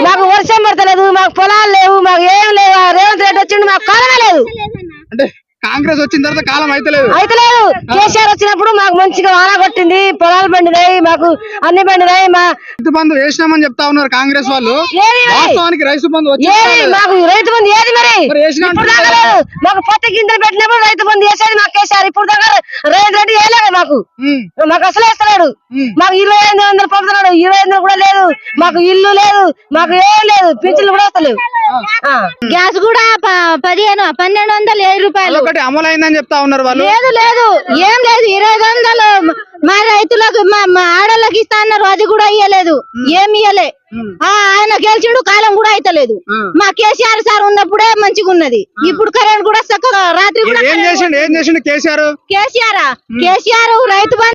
మాకు వర్షం పడతలేదు, మాకు పొలాలు లేవు, మాకు ఏం లేవు. రేవంత్ రెడ్డి వచ్చిండు, మాకు కాలమే లేదు. అంటే కాంగ్రెస్ వచ్చిన తర్వాత కాలం అయితలేదు. కేసీఆర్ వచ్చినప్పుడు మాకు మంచిగా వాన కొట్టింది, పొలాలు పండినాయి, మాకు అన్ని పండినాయి. రైతు బంధు వేసినామని చెప్తా ఉన్నారు కాంగ్రెస్ వాళ్ళు. వాస్తవానికి రైతు బంధు మాకు రైతు బంధు ఏది మరి? మాకు పత్తి గింజలు పెట్టినప్పుడు రైతు బంధు వేసేది మాకు కేసీఆర్. ఇప్పుడు దాకా రేవంత్ రెడ్డి వేయలేదు మాకు అసలు వేస్తలేడు. మాకు 2500 పంపుతున్నాడు, 2500 కూడా లేదు. మాకు ఇల్లు లేదు, మాకు ఏం లేదు, పింఛన్లు కూడా వస్తలేవు. గ్యాస్ కూడా 1200 రూపాయలు అమలు అయిందని చెప్తా ఉన్నారు వాళ్ళు. లేదు లేదు, ఏం లేదు. 2500 మా రైతులకు మా ఆడోళ్ళకి ఇస్తా అన్నారు, అది కూడా ఇయ్యలేదు, ఏమి ఇయ్యలే. ఆయన గెలిచిండు, కాలం కూడా అయితలేదు. మా కేసీఆర్ సార్ ఉన్నప్పుడే మంచిగా ఉన్నది. ఇప్పుడు కరెంట్ కూడా చక్కగా రాత్రి కూడా ఏం చేసిండు కేసీఆర్ రైతు